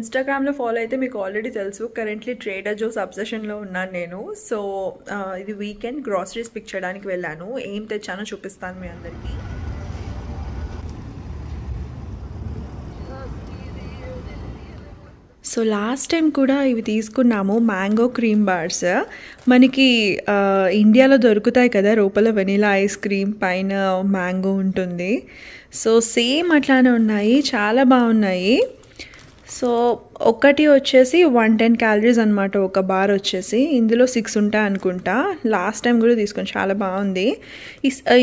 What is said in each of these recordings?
ఇన్‌స్టాగ్రామ్‌లో ఫాలో అయితే మీకు ఆల్రెడీ తెలుసు. కరెంట్‌లీ ట్రేడర్ జోస్ అబ్సెషన్‌లో ఉన్నాను నేను. సో, ఇది వీకెండ్ గ్రోసరీస్ పిక్ చేయడానికి వెళ్ళాను. ఏం తెచ్చానో చూపిస్తాను మీ అందరికీ. సో, లాస్ట్ టైం కూడా ఇవి తీసుకున్నాము. Mango cream bars. మనకి ఇండియాలో దొరుకుతాయి కదా! లోపల వెనిలా ఐస్ క్రీమ్, పైన మ్యాంగో ఉంటుంది. సో, సేమ్ అట్లానే ఉన్నాయి. చాలా బాగున్నాయి. సో, ఒకటి వచ్చేసి 110 క్యాలరీస్ అనమాట. ఒక బార్ వచ్చేసి ఇందులో 6 ఉంటాయి అనుకుంటా. లాస్ట్ టైం కూడా తీసుకొని చాలా బాగుంది.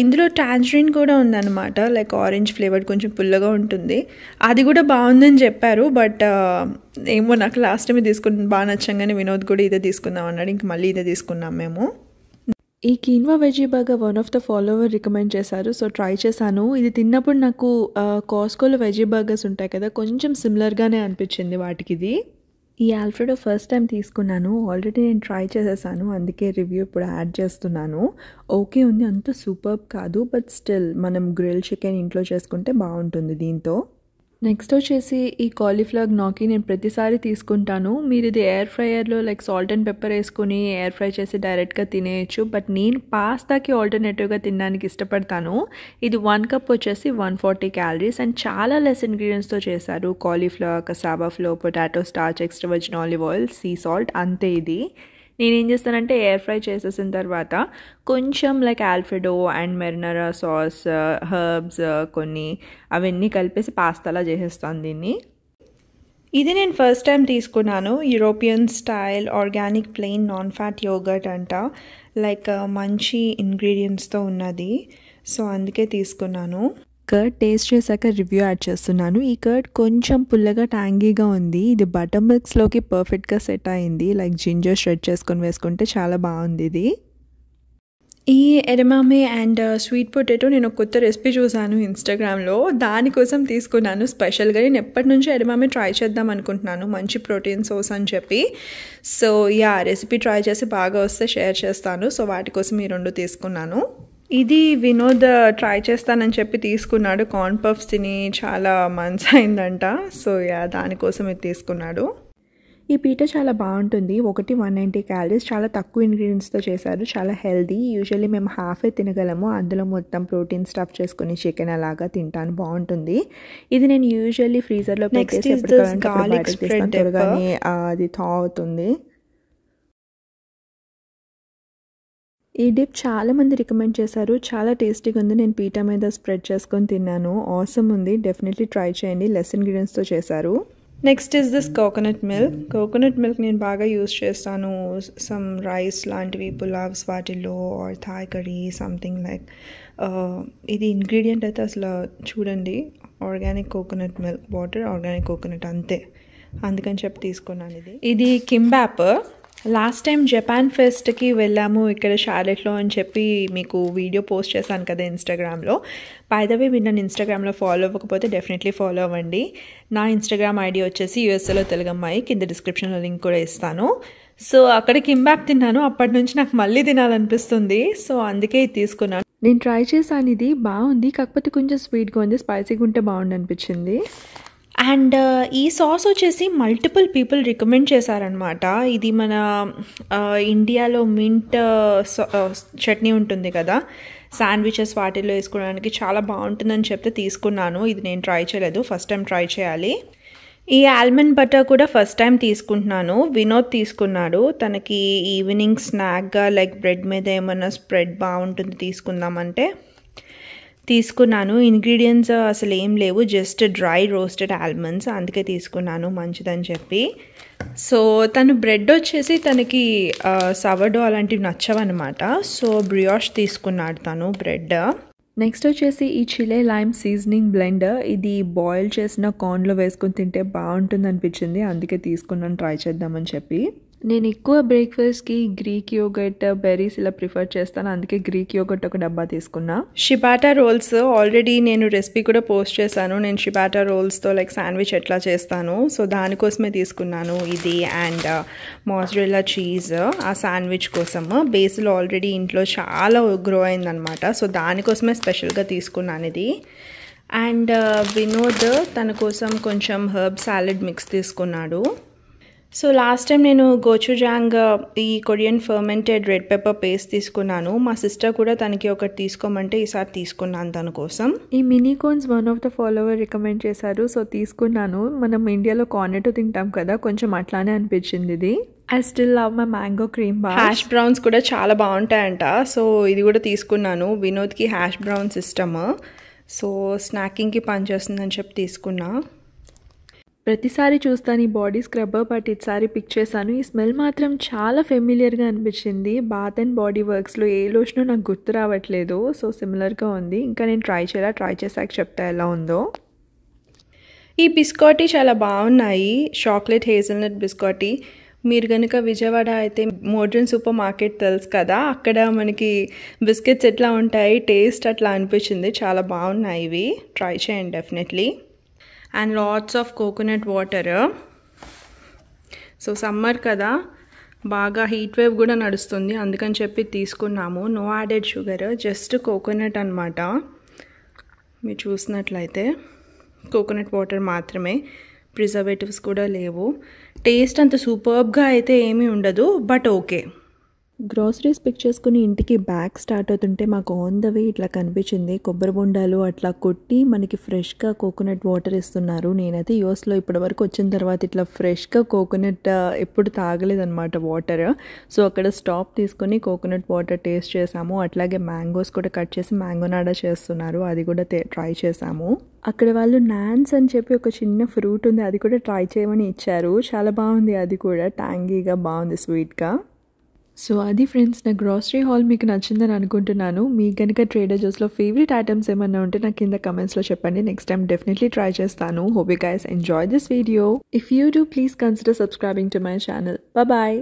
ఇందులో టాంజరిన్ కూడా ఉందన్నమాట. లైక్ ఆరెంజ్ ఫ్లేవర్డ్, కొంచెం పుల్లగా ఉంటుంది. అది కూడా బాగుందని చెప్పారు. బట్ ఏమో నాకు లాస్ట్ టైం తీసుకుని బాగా నచ్చంగానే వినోద్ కూడా ఇదే తీసుకుందాం అన్నాడు. ఇంక మళ్ళీ ఇదే తీసుకున్నాం మేము. ఈ quinoa veggie burger one of the follower recommend చేశారు. సో ట్రై చేశాను. ఇది తిన్నప్పుడు నాకు కాస్కోలో వెజీ బర్గర్స్ ఉంటాయి కదా, కొంచెం సిమిలర్గానే అనిపించింది వాటికి ఇది. ఈ ఆల్ఫ్రెడో ఫస్ట్ టైం తీసుకున్నాను. ఆల్రెడీ నేను ట్రై చేసేసాను, అందుకే రివ్యూ ఇప్పుడు యాడ్ చేస్తున్నాను. ఓకే ఉంది, అంత సూపర్బ్ కాదు, బట్ స్టిల్ మనం గ్రిల్ చికెన్ ఇంట్లో చేసుకుంటే బాగుంటుంది దీంతో. నెక్స్ట్ వచ్చేసి ఈ కాలీఫ్లవర్ gnocchi నేను ప్రతిసారి తీసుకుంటాను. మీరు ఇది ఎయిర్ ఫ్రైయర్లో లైక్ సాల్ట్ అండ్ పెప్పర్ వేసుకుని ఎయిర్ ఫ్రై చేసి డైరెక్ట్గా తినేయచ్చు. బట్ నేను పాస్తాకి ఆల్టర్నేటివ్గా తినడానికి ఇష్టపడతాను. ఇది 1 కప్ వచ్చేసి 140 క్యాలరీస్ అండ్ చాలా లెస్ ఇంగ్రీడియంట్స్తో చేశారు. Cauliflower, cassava flour, potato starch, extra virgin olive oil, sea salt, అంతే. ఇది నేనేం చేస్తానంటే ఎయిర్ ఫ్రై చేసేసిన తర్వాత కొంచెం like alfredo and marinara sauce, herbs కొన్ని అవన్నీ కలిపేసి పాస్తాలా చేసేస్తాను దీన్ని. ఇది నేను ఫస్ట్ టైం తీసుకున్నాను. European style organic plain non fat yogurt అంట. లైక్ మంచి ఇంగ్రీడియంట్స్తో ఉన్నది. సో అందుకే తీసుకున్నాను. కర్డ్ టేస్ట్ చేశాక రివ్యూ యాడ్ చేస్తున్నాను. ఈ కర్డ్ కొంచెం పుల్లగా ట్యాంగీగా ఉంది. ఇది బటర్ మిల్క్స్లోకి పర్ఫెక్ట్గా సెట్ అయింది. లైక్ జింజర్ షెడ్ చేసుకొని వేసుకుంటే చాలా బాగుంది ఇది. ఈ ఎడమామే అండ్ స్వీట్ పొటాటో నేను ఒక కొత్త రెసిపీ చూసాను ఇన్స్టాగ్రామ్లో, దానికోసం తీసుకున్నాను స్పెషల్గా. నేను ఎప్పటి నుంచో ఎడమామే ట్రై చేద్దాం అనుకుంటున్నాను, మంచి ప్రోటీన్ సోర్స్ అని చెప్పి. సో రెసిపీ ట్రై చేసి బాగా వస్తే షేర్ చేస్తాను. సో వాటి కోసం ఈ 2 తీసుకున్నాను. ఇది వినోద్ ట్రై చేస్తానని చెప్పి తీసుకున్నాడు. కార్న్ పఫ్స్ తిని చాలా మంత్స్ అయిందంట. సో దానికోసం ఇది తీసుకున్నాడు. ఈ పీట చాలా బాగుంటుంది. 190 క్యాలరీస్, చాలా తక్కువ ఇంగ్రీడియంట్స్తో చేశారు, చాలా హెల్దీ. యూజువల్లీ మేము హాఫే తినగలము, అందులో మొత్తం ప్రోటీన్ స్టఫ్ చేసుకుని చికెన్ అలాగా తింటాను, బాగుంటుంది. ఇది నేను యూజువల్లీ ఫ్రీజర్లో పెట్టేసి త్వరగానే అది థా అవుతుంది. ఈ డిప్ చాలామంది రికమెండ్ చేశారు, చాలా టేస్టీగా ఉంది. నేను పీటా మీద స్ప్రెడ్ చేసుకొని తిన్నాను, ఆసమ్ ఉంది. డెఫినెట్లీ ట్రై చేయండి, లెస్ ఇంగ్రీడియంట్స్తో చేశారు. Next is this coconut milk. Coconut milk నేను బాగా యూస్ చేస్తాను సమ్ రైస్ లాంటివి, పులావ్స్ వాటిల్లో, or Thai curry something like. ఇది ఇంగ్రీడియంట్ అయితే అసలు చూడండి, organic coconut milk, water, organic coconut, అంతే. అందుకని చెప్పి తీసుకున్నాను. ఇది కింబాప్. లాస్ట్ టైం జపాన్ ఫెస్ట్కి వెళ్ళాము ఇక్కడ షార్లెట్లో అని చెప్పి మీకు వీడియో పోస్ట్ చేశాను కదా ఇన్స్టాగ్రామ్లో. బై ద వే మీరు నన్ను ఇన్స్టాగ్రామ్లో ఫాలో అవ్వకపోతే డెఫినెట్లీ ఫాలో అవ్వండి. నా ఇన్స్టాగ్రామ్ ఐడి వచ్చేసి యూఎస్ఏలో తెలుగమ్మాయి, కింద డిస్క్రిప్షన్లో లింక్ కూడా ఇస్తాను. సో అక్కడ కింబాప్ తిన్నాను, అప్పటి నుంచి నాకు మళ్ళీ తినాలనిపిస్తుంది. సో అందుకే ఇది తీసుకున్నాను. నేను ట్రై చేశాను, ఇది బాగుంది, కాకపోతే కొంచెం స్వీట్గా ఉంది, స్పైసీగా ఉంటే బాగుంది అనిపించింది. అండ్ ఈ సాస్ వచ్చేసి మల్టిపుల్ పీపుల్ రికమెండ్ చేశారనమాట. ఇది మన ఇండియాలో మింట్ చట్నీ ఉంటుంది కదా, శాండ్విచెస్ వాటిల్లో వేసుకోవడానికి చాలా బాగుంటుందని చెప్తే తీసుకున్నాను. ఇది నేను ట్రై చేయలేదు, ఫస్ట్ టైం ట్రై చేయాలి. ఈ ఆల్మండ్ బటర్ కూడా ఫస్ట్ టైం తీసుకుంటున్నాను. వినోద్ తీసుకున్నాడు, తనకి ఈవినింగ్ స్నాక్గా లైక్ బ్రెడ్ మీద ఏమన్నా స్ప్రెడ్ బాగుంటుంది తీసుకుందామంటే తీసుకున్నాను. ఇంగ్రీడియంట్స్ అసలు ఏం లేవు, జస్ట్ డ్రై రోస్టెడ్ ఆల్మండ్స్, అందుకే తీసుకున్నాను మంచిదని చెప్పి. సో తను బ్రెడ్ వచ్చేసి తనకి సవర్డో అలాంటివి నచ్చవన్నమాట. సో బ్రియాష్ తీసుకున్నాడు తను బ్రెడ్. నెక్స్ట్ వచ్చేసి ఈ చిలే లైమ్ సీజనింగ్ బ్లెండర్. ఇది బాయిల్ చేసిన కార్న్లో వేసుకొని తింటే బాగుంటుంది అనిపించింది, అందుకే తీసుకున్నాను ట్రై చేద్దామని చెప్పి. నేను ఎక్కువ బ్రేక్ఫాస్ట్కి గ్రీక్ యోగర్ట్, బెర్రీస్ ఇలా ప్రిఫర్ చేస్తాను, అందుకే గ్రీక్ యోగర్ట్ ఒక డబ్బా తీసుకున్నా. షిబాటా రోల్స్ ఆల్రెడీ నేను రెసిపీ కూడా పోస్ట్ చేశాను. నేను షిబాటా రోల్స్తో లైక్ శాండ్విచ్ ఎట్లా చేస్తాను, సో దానికోసమే తీసుకున్నాను ఇది. అండ్ మోజరెల్లా చీజ్ ఆ శాండ్విచ్ కోసము. బేసిల్ ఆల్రెడీ ఇంట్లో చాలా గ్రో అయిందనమాట, సో దానికోసమే స్పెషల్గా తీసుకున్నాను ఇది. అండ్ వినోద్ తన కోసం కొంచెం హర్బ్ సాలెడ్ మిక్స్ తీసుకున్నాడు. సో లాస్ట్ టైం నేను గోచుజాంగ్ ఈ Korean fermented red pepper paste తీసుకున్నాను. మా సిస్టర్ కూడా తనకి ఒకటి తీసుకోమంటే ఈసారి తీసుకున్నాను తన కోసం. ఈ mini cones one of the follower recommend చేశారు, సో తీసుకున్నాను. మనం ఇండియాలో కార్నెటో తింటాం కదా, కొంచెం అట్లానే అనిపించింది ఇది. I still love my mango cream bar. Hash browns కూడా చాలా బాగుంటాయంట, సో ఇది కూడా తీసుకున్నాను. వినోద్కి హ్యాష్ బ్రౌన్స్ ఇష్టము, సో స్నాకింగ్కి పనిచేస్తుందని చెప్పి తీసుకున్నా. ప్రతిసారి చూస్తాను ఈ బాడీ స్క్రబ్బర్, బట్ ఈసారి పిక్ చేశాను. ఈ స్మెల్ మాత్రం చాలా ఫెమిలియర్గా అనిపించింది. బాత్ అండ్ బాడీ వర్క్స్లో ఏ లోషనో నాకు గుర్తు రావట్లేదు, సో సిమిలర్గా ఉంది. ఇంకా నేను ట్రై చేశాక చెప్తా ఎలా ఉందో. ఈ బిస్కటీ చాలా బాగున్నాయి, చాక్లెట్ హేజల్నట్ బిస్కటీ. మీరు కనుక విజయవాడ అయితే మోడ్రన్ సూపర్ మార్కెట్ తెలుసు కదా, అక్కడ మనకి బిస్కెట్స్ ఎట్లా ఉంటాయి, టేస్ట్ అట్లా అనిపించింది. చాలా బాగున్నాయి ఇవి, ట్రై చేయండి definitely. And lots of coconut water. So summer కదా, బాగా హీట్ వేవ్ కూడా నడుస్తుంది, అందుకని చెప్పి తీసుకున్నాము. No added sugar, just coconut అనమాట. మీరు చూసినట్లయితే కోకోనట్ వాటర్ మాత్రమే, ప్రిజర్వేటివ్స్ కూడా లేవు. టేస్ట్ అంత సూపర్బ్గా అయితే ఏమీ ఉండదు, బట్ ఓకే. గ్రాసరీస్ పిక్ చేసుకుని ఇంటికి బ్యాగ్ స్టార్ట్ అవుతుంటే మాకు ఆన్ ద వే ఇట్లా కనిపించింది. కొబ్బరి బొండాలు అట్లా కొట్టి మనకి ఫ్రెష్గా కోకోనట్ వాటర్ ఇస్తున్నారు. నేనైతే యూఎస్లో ఇప్పటివరకు వచ్చిన తర్వాత ఇట్లా ఫ్రెష్గా కోకోనట్ ఎప్పుడు తాగలేదన్నమాట వాటర్. సో అక్కడ స్టాప్ తీసుకొని కోకోనట్ వాటర్ టేస్ట్ చేసాము. అట్లాగే మ్యాంగోస్ కూడా కట్ చేసి మ్యాంగోనాడా చేస్తున్నారు, అది కూడా ట్రై చేసాము. అక్కడ వాళ్ళు నాన్స్ అని చెప్పి ఒక చిన్న ఫ్రూట్ ఉంది, అది కూడా ట్రై చేయమని ఇచ్చారు. చాలా బాగుంది, అది కూడా ట్యాంగీగా బాగుంది, స్వీట్గా. సో అది ఫ్రెండ్స్, నా గ్రాసరీ హాల్ మీకు నచ్చిందని అనుకుంటున్నాను. మీకు కనుక ట్రేడర్ జోస్లో ఫేవరెట్ ఐటమ్స్ ఏమన్నా ఉంటే నాకు కింద కమెంట్స్లో చెప్పండి. నెక్స్ట్ టైం డెఫినెట్లీ ట్రై చేస్తాను. Hope you guys enjoy this video. If you do, please consider subscribing to my channel. Bye.